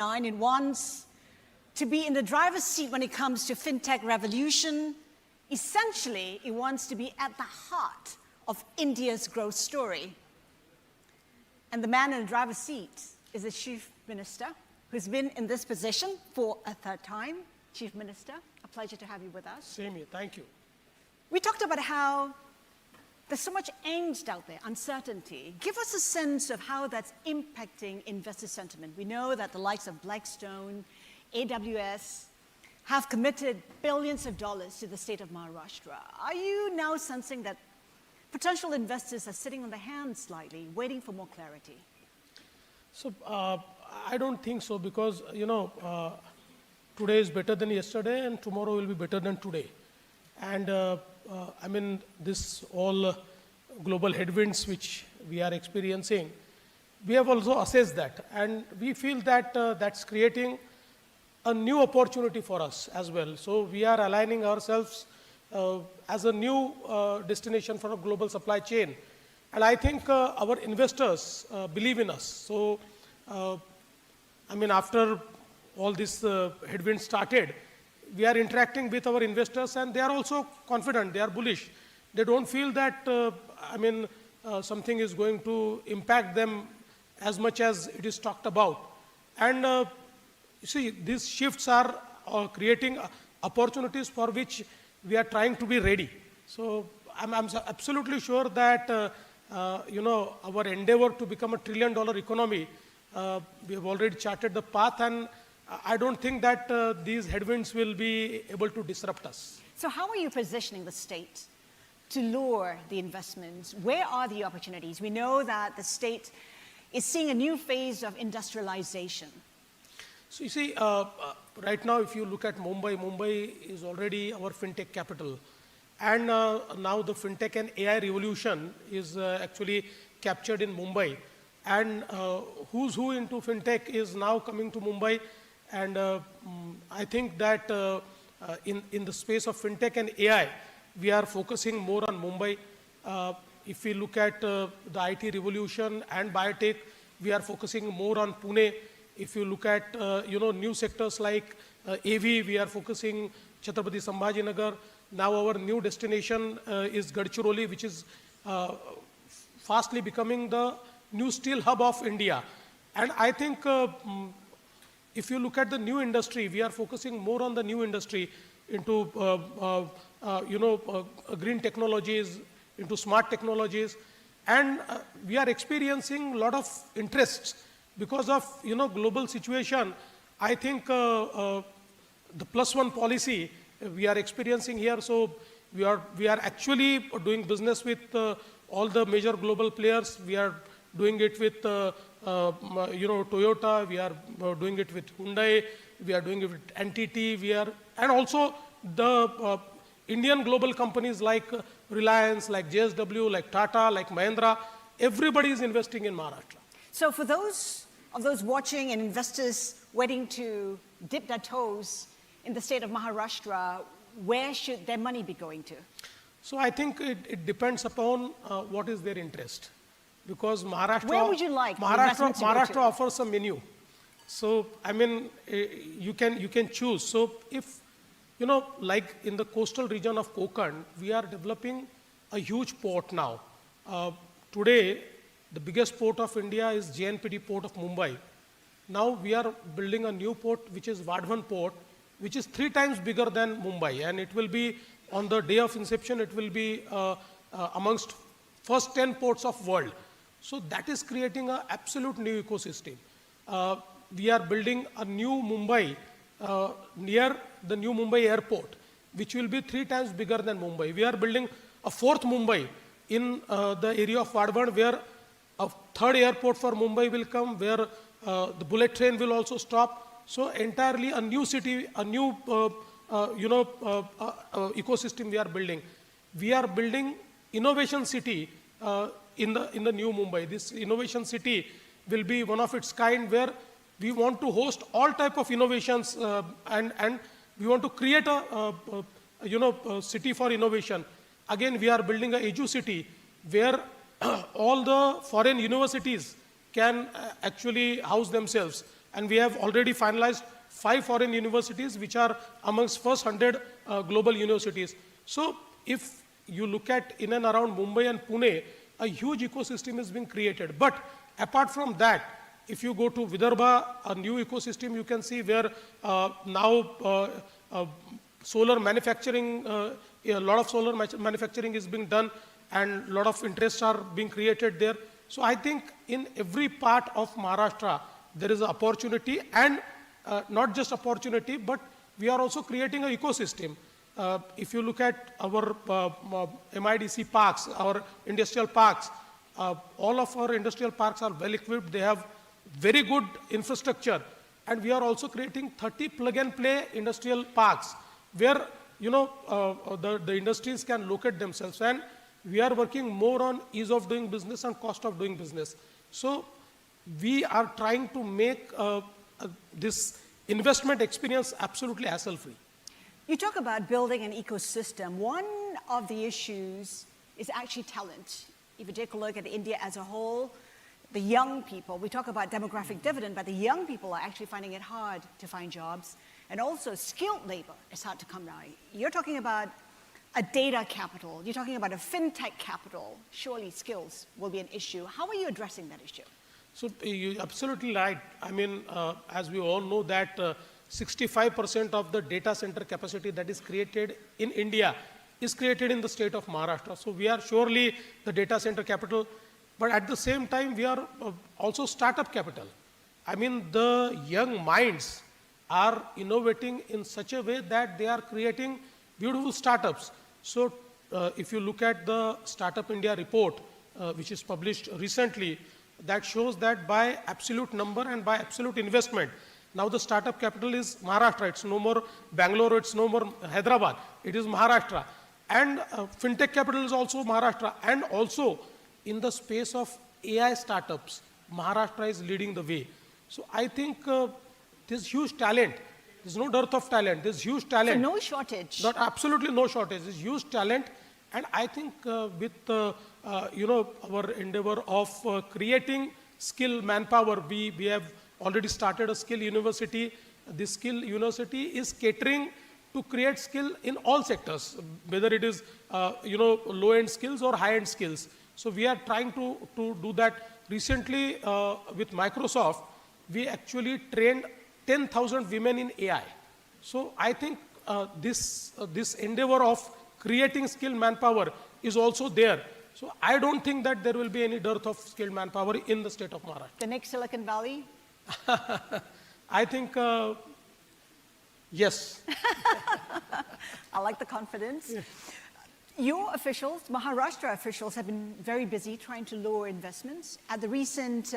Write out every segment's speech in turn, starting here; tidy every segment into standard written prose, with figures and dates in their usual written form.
It wants to be in the driver's seat when it comes to fintech revolution. Essentially, it wants to be at the heart of India's growth story. And the man in the driver's seat is the Chief Minister, who's been in this position for a third time. Chief Minister, a pleasure to have you with us. Same here, thank you. We talked about how there's so much angst out there, uncertainty. Give us a sense of how that's impacting investor sentiment. We know that the likes of Blackstone, AWS, have committed billions of dollars to the state of Maharashtra. Are you now sensing that potential investors are sitting on their hands slightly, waiting for more clarity? So I don't think so, because today is better than yesterday and tomorrow will be better than today. And I mean, this all global headwinds which we are experiencing, we have also assessed that, and we feel that that's creating a new opportunity for us as well. So we are aligning ourselves as a new destination for a global supply chain. And I think our investors believe in us. So, I mean, after all this headwinds started, we are interacting with our investors and they are also confident, they are bullish. They don't feel that, something is going to impact them as much as it is talked about. And you see, these shifts are creating opportunities for which we are trying to be ready. So I'm absolutely sure that, our endeavor to become $1 trillion economy, we have already charted the path, and I don't think that these headwinds will be able to disrupt us. So how are you positioning the state to lure the investments? Where are the opportunities? We know that the state is seeing a new phase of industrialization. So you see, right now if you look at Mumbai, Mumbai is already our fintech capital. And now the fintech and AI revolution is actually captured in Mumbai. And who's who into fintech is now coming to Mumbai. And I think that in the space of fintech and AI, we are focusing more on Mumbai. If we look at the IT revolution and biotech, we are focusing more on Pune. If you look at new sectors like AV, we are focusing Chhatrapati Sambhajinagar. Now our new destination is Gadchiroli, which is fastly becoming the new steel hub of India. And I think if you look at the new industry, we are focusing more on the new industry into green technologies, into smart technologies, and we are experiencing a lot of interests because of global situation. I think the +1 policy we are experiencing here. So we are actually doing business with all the major global players. We are doing it with Toyota, we are doing it with Hyundai, we are doing it with NTT, and also the Indian global companies like Reliance, like JSW, like Tata, like Mahindra. Everybody is investing in Maharashtra. So for those watching and investors waiting to dip their toes in the state of Maharashtra, where should their money be going to? So I think it depends upon what is their interest. Because Maharashtra, where would you like Maharashtra offers a menu. So I mean, you can choose. So if like in the coastal region of Konkan, we are developing a huge port now. Today, the biggest port of India is JNPT port of Mumbai. Now we are building a new port, which is Vadhavan port, which is 3 times bigger than Mumbai, and it will be on the day of inception. It will be amongst first 10 ports of world. So that is creating an absolute new ecosystem. We are building a new Mumbai near the new Mumbai airport, which will be 3 times bigger than Mumbai. We are building a 4th Mumbai in the area of Vadhavan, where a 3rd airport for Mumbai will come, where the bullet train will also stop. So entirely a new city, a new ecosystem we are building. We are building innovation city in the new Mumbai. This innovation city will be one of its kind, where we want to host all type of innovations and we want to create a city for innovation. Again, we are building a Edu city where all the foreign universities can actually house themselves. And we have already finalized 5 foreign universities, which are amongst first 100 global universities. So if you look at in and around Mumbai and Pune, a huge ecosystem is being created. But apart from that, if you go to Vidarbha, a new ecosystem you can see where now solar manufacturing, a lot of solar manufacturing is being done and a lot of interests are being created there. So I think in every part of Maharashtra, there is an opportunity, and not just opportunity, but we are also creating an ecosystem. If you look at our MIDC parks, our industrial parks, all of our industrial parks are well equipped. They have very good infrastructure, and we are also creating 30 plug and play industrial parks where the industries can locate themselves, and we are working more on ease of doing business and cost of doing business. So we are trying to make this investment experience absolutely hassle-free. You talk about building an ecosystem. One of the issues is actually talent. If you take a look at India as a whole, the young people, we talk about demographic dividend, but the young people are actually finding it hard to find jobs. And also skilled labor is hard to come by. You're talking about a data capital. You're talking about a fintech capital. Surely skills will be an issue. How are you addressing that issue? So you're absolutely right. I mean, as we all know that 65% of the data center capacity that is created in India is created in the state of Maharashtra. So we are surely the data center capital, but at the same time, we are also startup capital. I mean, the young minds are innovating in such a way that they are creating beautiful startups. So if you look at the Startup India report, which is published recently, that shows that by absolute number and by absolute investment, now the startup capital is Maharashtra. It's no more Bangalore, it's no more Hyderabad. It is Maharashtra. And fintech capital is also Maharashtra. And also in the space of AI startups, Maharashtra is leading the way. So I think there's huge talent. There's no dearth of talent. There's huge talent. So no shortage. Not absolutely no shortage. There's huge talent. And I think with our endeavor of creating skill manpower, we have already started a skill university. This skill university is catering to create skill in all sectors, whether it is low-end skills or high-end skills. So we are trying to do that. Recently with Microsoft, we actually trained 10,000 women in AI. So I think this endeavor of creating skilled manpower is also there. So I don't think that there will be any dearth of skilled manpower in the state of Maharashtra. The next Silicon Valley? I think, yes. I like the confidence. Yeah. Your officials, Maharashtra officials, have been very busy trying to lower investments. At the recent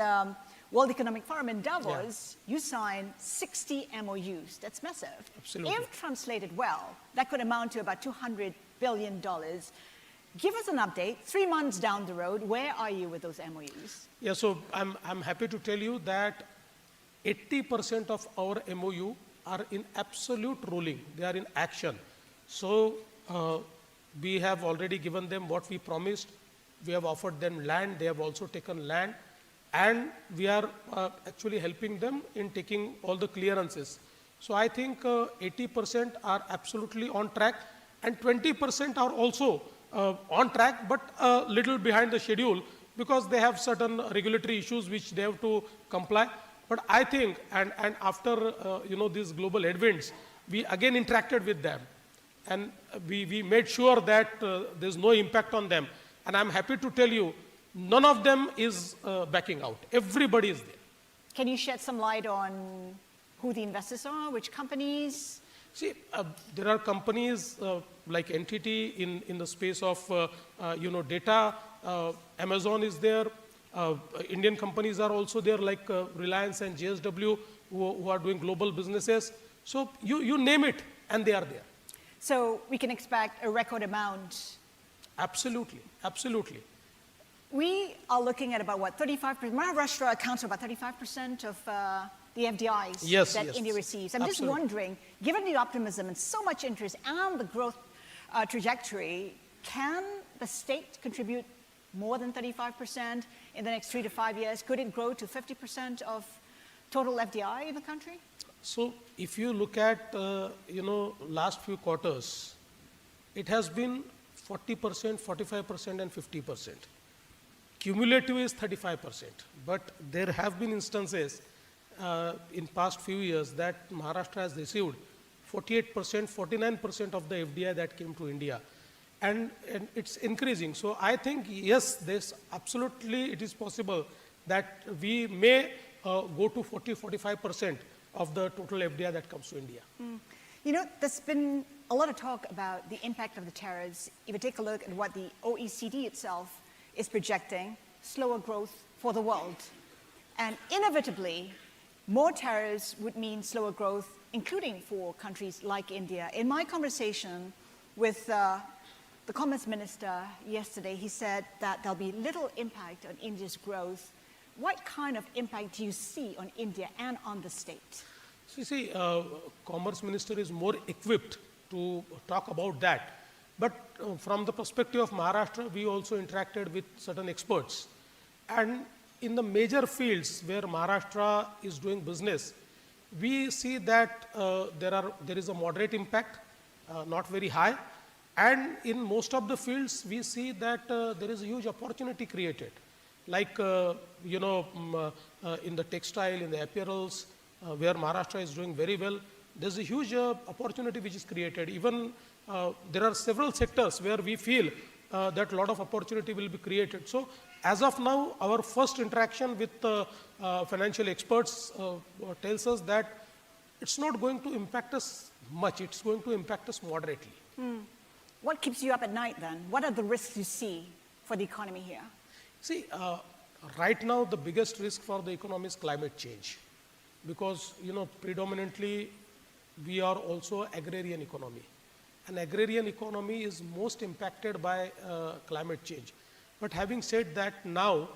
World Economic Forum in Davos, you signed 60 MOUs. That's massive. Absolutely. If translated well, that could amount to about $200 billion. Give us an update, 3 months down the road, where are you with those MOUs? Yeah, so I'm happy to tell you that 80% of our MOU are in absolute ruling. They are in action. So we have already given them what we promised. We have offered them land. They have also taken land. And we are actually helping them in taking all the clearances. So I think 80% are absolutely on track, and 20% are also on track, but a little behind the schedule because they have certain regulatory issues which they have to comply. But I think, and after these global headwinds, we again interacted with them, and we made sure that there's no impact on them. And I'm happy to tell you, none of them is backing out. Everybody is there. Can you shed some light on who the investors are, which companies? See, there are companies like NTT in the space of data. Amazon is there. Indian companies are also there, like Reliance and JSW, who are doing global businesses. So you name it, and they are there. So we can expect a record amount. Absolutely, absolutely. We are looking at about, what, 35%? Maharashtra accounts for about 35% of the FDIs that India receives. I'm just wondering, given the optimism and so much interest and the growth trajectory, can the state contribute more than 35% in the next 3 to 5 years? Could it grow to 50% of total FDI in the country? So if you look at, last few quarters, it has been 40%, 45% and 50%. Cumulative is 35%. But there have been instances in past few years that Maharashtra has received 48%, 49% of the FDI that came to India. And it's increasing. So I think, yes, there's absolutely, it is possible that we may go to 40, 45% of the total FDI that comes to India. You know, there's been a lot of talk about the impact of the tariffs. If you take a look at what the OECD itself is projecting, slower growth for the world. And inevitably, more tariffs would mean slower growth, including for countries like India. In my conversation with the Commerce Minister yesterday, he said that there'll be little impact on India's growth. What kind of impact do you see on India and on the state? So you see, Commerce Minister is more equipped to talk about that. But from the perspective of Maharashtra, we also interacted with certain experts. And in the major fields where Maharashtra is doing business, we see that there is a moderate impact, not very high. And in most of the fields, we see that there is a huge opportunity created. Like, in the textile, in the apparels, where Maharashtra is doing very well, there's a huge opportunity which is created. Even there are several sectors where we feel that a lot of opportunity will be created. So as of now, our first interaction with financial experts tells us that it's not going to impact us much. It's going to impact us moderately. What keeps you up at night then? What are the risks you see for the economy here? See, right now the biggest risk for the economy is climate change. Because, predominantly we are also agrarian economy. And agrarian economy is most impacted by climate change. But having said that, now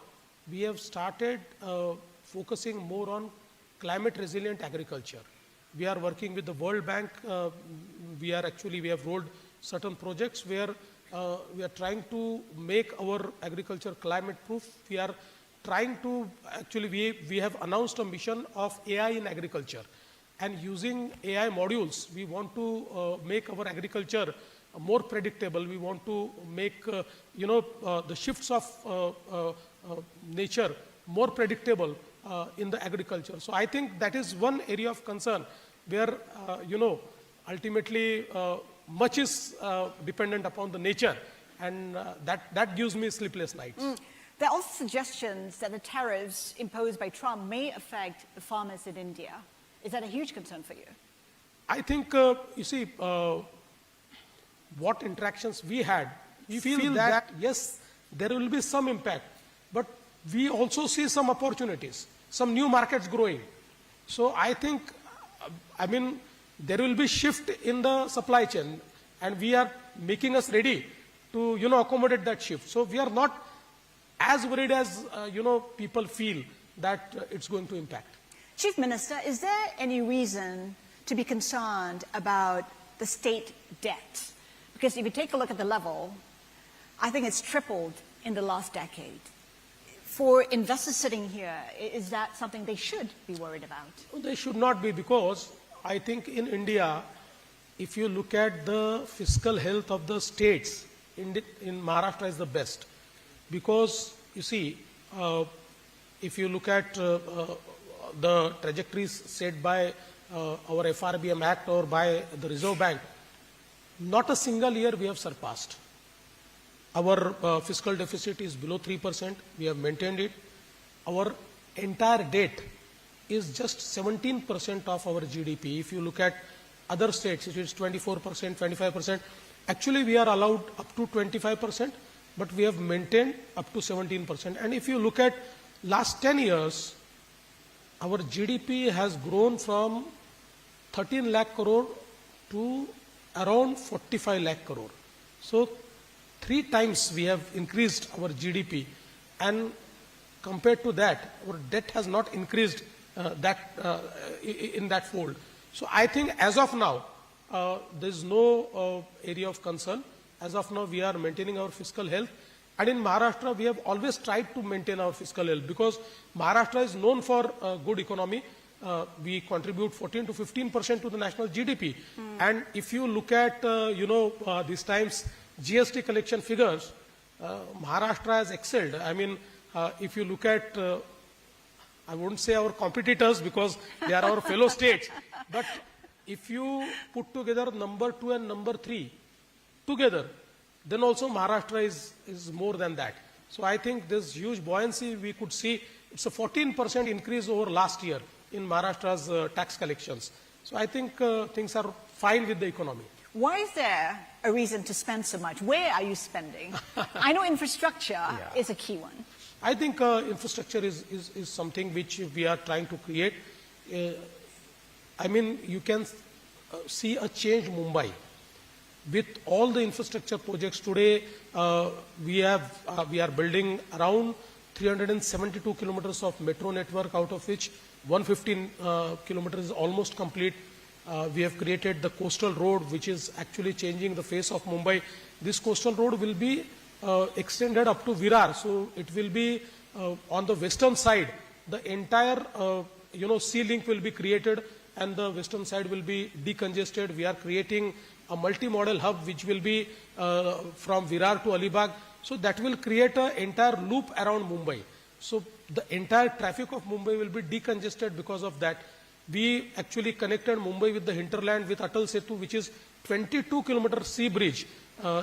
we have started focusing more on climate resilient agriculture. We are working with the World Bank. We have rolled certain projects where we are trying to make our agriculture climate proof. We are trying to, we have announced a mission of AI in agriculture. And using AI modules, we want to make our agriculture more predictable. We want to make, the shifts of nature more predictable in the agriculture. So I think that is one area of concern where, ultimately much is dependent upon the nature, and that gives me sleepless nights. There are also suggestions that the tariffs imposed by Trump may affect the farmers in India. Is that a huge concern for you? I think, what interactions we had, we feel that yes, there will be some impact, but we also see some opportunities, some new markets growing. So I think, there will be shift in the supply chain, and we are making us ready to, accommodate that shift. So we are not as worried as, people feel that it's going to impact. Chief Minister, is there any reason to be concerned about the state debt? Because if you take a look at the level, I think it's tripled in the last decade. For investors sitting here, is that something they should be worried about? They should not be, because I think in India, if you look at the fiscal health of the states, in Maharashtra is the best. Because, if you look at the trajectories set by our FRBM Act or by the Reserve Bank, not a single year we have surpassed. Our fiscal deficit is below 3%. We have maintained it. Our entire debt is just 17% of our GDP. If you look at other states, it is 24%, 25%. Actually, we are allowed up to 25%, but we have maintained up to 17%. And if you look at last 10 years, our GDP has grown from 13 lakh crore to around 45 lakh crore. So 3 times we have increased our GDP, and compared to that, our debt has not increased in that fold. So I think as of now, there is no area of concern. As of now, we are maintaining our fiscal health. And in Maharashtra, we have always tried to maintain our fiscal health, because Maharashtra is known for a good economy. we contribute 14 to 15% to the national GDP. And if you look at, these times GST collection figures, Maharashtra has excelled. I mean, if you look at, I won't say our competitors because they are our fellow states, but if you put together number 2 and number 3 together, then also Maharashtra is more than that. So I think this huge buoyancy we could see, it's a 14% increase over last year in Maharashtra's tax collections. So I think things are fine with the economy. Why is there a reason to spend so much? Where are you spending? I know infrastructure is a key one. I think infrastructure is something which we are trying to create. I mean, you can see a change Mumbai. With all the infrastructure projects today, we are building around 372 kilometers of metro network, out of which 115 kilometers is almost complete. We have created the coastal road, which is actually changing the face of Mumbai. This coastal road will be extended up to Virar, so it will be on the western side. The entire, sea link will be created, and the western side will be decongested. We are creating a multi-modal hub which will be from Virar to Alibag. So that will create an entire loop around Mumbai. So the entire traffic of Mumbai will be decongested because of that. We actually connected Mumbai with the hinterland with Atal Setu, which is 22-kilometer sea bridge.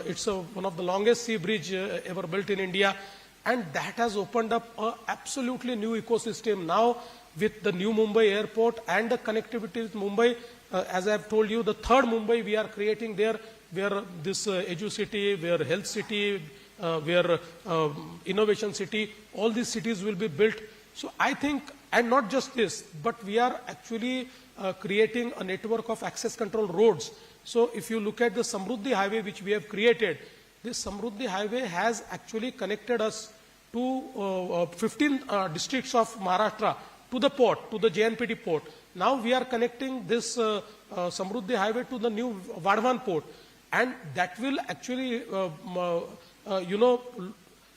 It's one of the longest sea bridge ever built in India. And that has opened up an absolutely new ecosystem now with the new Mumbai airport and the connectivity with Mumbai. As I have told you, the third Mumbai we are creating there, where this Edu City, where Health City, where Innovation City, all these cities will be built. So I think, and not just this, but we are actually creating a network of access control roads. So if you look at the Samruddhi Highway which we have created, this Samruddhi Highway has actually connected us to 15 districts of Maharashtra to the port, to the JNPT port. Now we are connecting this Samruddhi Highway to the new Vadhavan port, and that will actually,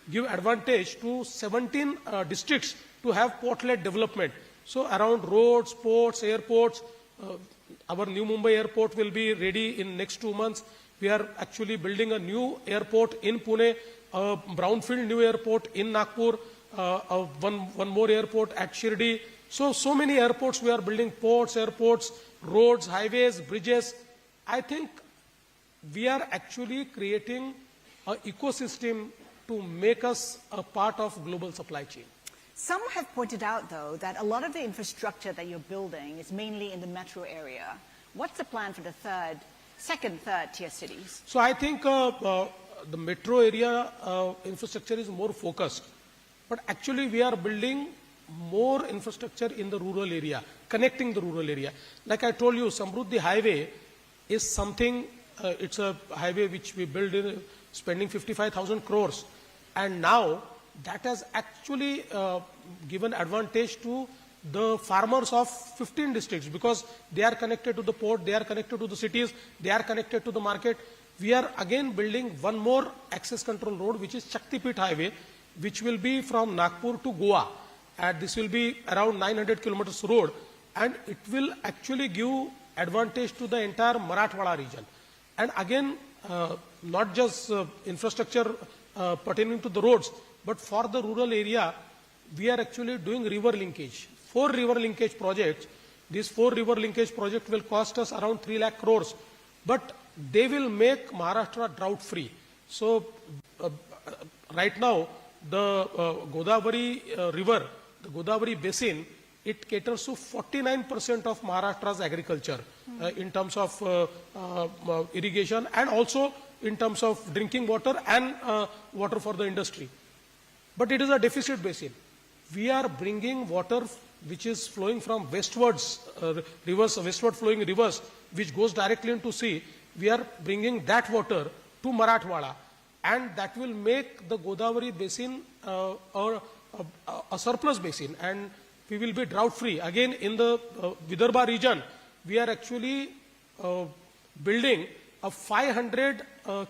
give advantage to 17 districts to have port-led development. So around roads, ports, airports, our new Mumbai airport will be ready in next 2 months. We are actually building a new airport in Pune, a brownfield new airport in Nagpur, one more airport at Shirdi. So many airports we are building, ports, airports, roads, highways, bridges. I think we are actually creating an ecosystem to make us a part of global supply chain. Some have pointed out, though, that a lot of the infrastructure that you're building is mainly in the metro area. What's the plan for the second, third tier cities? So I think the metro area infrastructure is more focused. But actually we are building more infrastructure in the rural area, connecting the rural area. Like I told you, Samruddhi Highway is something, it's a highway which we built in spending 55,000 crores. And now that has actually given advantage to the farmers of 15 districts, because they are connected to the port, they are connected to the cities, they are connected to the market. We are again building one more access control road, which is Shaktipit Highway, which will be from Nagpur to Goa. And this will be around 900 kilometers road, and it will actually give advantage to the entire Marathwada region. And again, not just infrastructure pertaining to the roads, but for the rural area, we are actually doing river linkage. 4 river linkage projects. These 4 river linkage projects will cost us around 3 lakh crores, but they will make Maharashtra drought free. So right now, the Godavari river, the Godavari basin, it caters to 49% of Maharashtra's agriculture in terms of irrigation, and also in terms of drinking water and water for the industry. But it is a deficit basin. We are bringing water which is flowing from westwards, rivers, westward flowing rivers, which goes directly into sea. We are bringing that water to Marathwada, and that will make the Godavari basin a surplus basin, and we will be drought free. Again, in the Vidarbha region, we are actually building a 500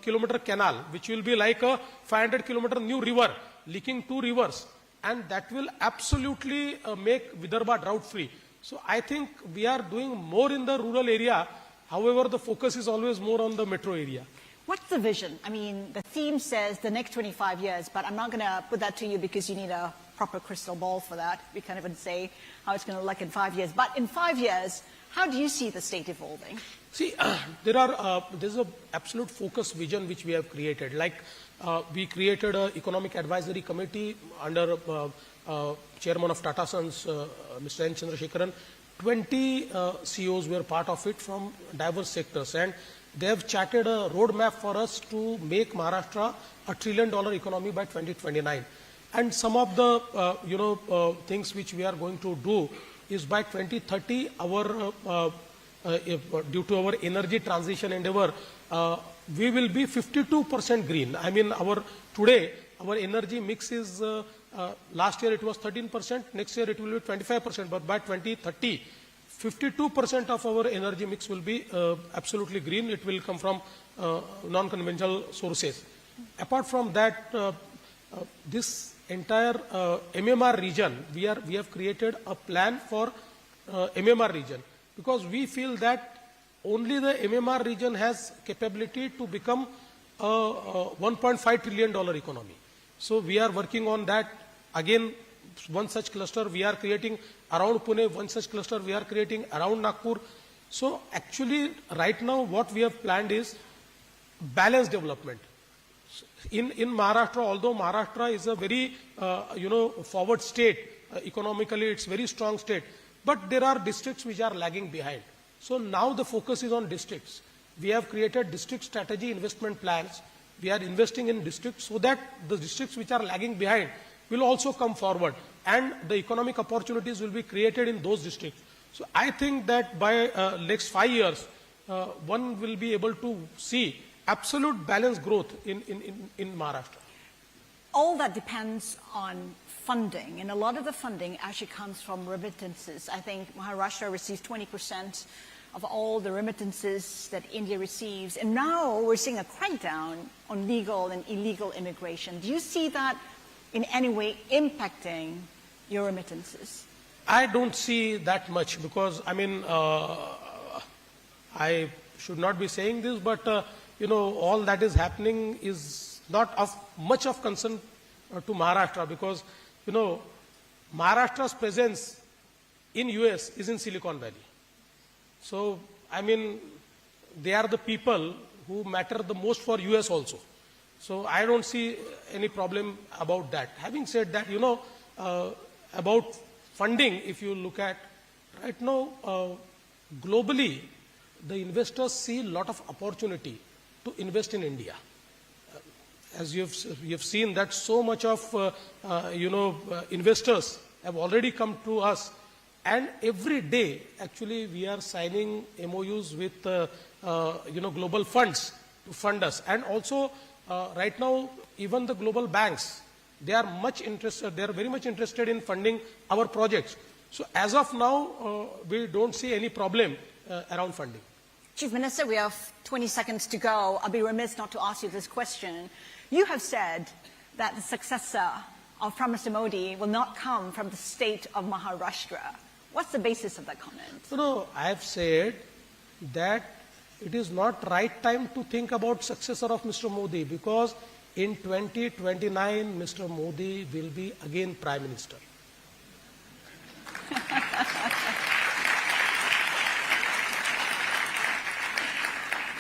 kilometer canal, which will be like a 500 kilometer new river, linking 2 rivers, and that will absolutely make Vidarbha drought free. So I think we are doing more in the rural area. However, the focus is always more on the metro area. What's the vision? I mean, the theme says the next 25 years, but I'm not going to put that to you because you need a proper crystal ball for that. We can't even say how it's going to look in 5 years. But in 5 years, how do you see the state evolving? See, there's an absolute focus vision which we have created. Like we created an economic advisory committee under chairman of Tata Sons, Mr. N. Chandrasekharan. 20 CEOs were part of it from diverse sectors, and they have charted a roadmap for us to make Maharashtra a $1 trillion economy by 2029. And some of the things which we are going to do is by 2030, due to our energy transition endeavor, we will be 52% green. I mean, today our energy mix is last year it was 13%, next year it will be 25%, but by 2030, 52% of our energy mix will be absolutely green. It will come from non-conventional sources. Apart from that, this entire MMR region, we have created a plan for MMR region, because we feel that only the MMR region has capability to become a $1.5 trillion economy. So we are working on that. Again, one such cluster we are creating around Pune, one such cluster we are creating around Nagpur. So actually right now what we have planned is balanced development. In Maharashtra, although Maharashtra is a very forward state, economically it's very strong state, but there are districts which are lagging behind. So now the focus is on districts. We have created district strategy investment plans. We are investing in districts so that the districts which are lagging behind will also come forward, and the economic opportunities will be created in those districts. So I think that by next 5 years, one will be able to see absolute balanced growth in Maharashtra. All that depends on funding, and a lot of the funding actually comes from remittances. I think Maharashtra receives 20% of all the remittances that India receives, and now we're seeing a crackdown on legal and illegal immigration. Do you see that in any way impacting your remittances? I don't see that much, because I mean, I should not be saying this, but all that is happening is not of much of concern to Maharashtra, because Maharashtra's presence in US is in Silicon Valley. So I mean, they are the people who matter the most for US also. So I don't see any problem about that. Having said that, about funding, if you look at right now, globally, the investors see a lot of opportunity to invest in India. As you've seen that so much of investors have already come to us, and every day actually we are signing MOUs with global funds to fund us, and also right now even the global banks, they are very much interested in funding our projects. So as of now, we don't see any problem around funding. Chief Minister, we have 20 seconds to go. I'll be remiss not to ask you this question. You have said that the successor of Prime Minister Modi will not come from the state of Maharashtra. What's the basis of that comment? No, I have said that it is not right time to think about successor of Mr. Modi, because in 2029, Mr. Modi will be again Prime Minister.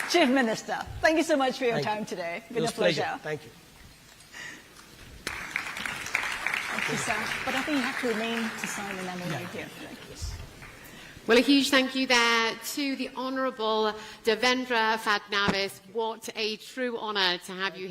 Chief Minister, thank you so much for your time today. It's been a pleasure. Thank you. Thank you, sir. But I think you have to remain to sign the memo right here. Well, a huge thank you there to the Honourable Devendra Fadnavis. What a true honour to have you here.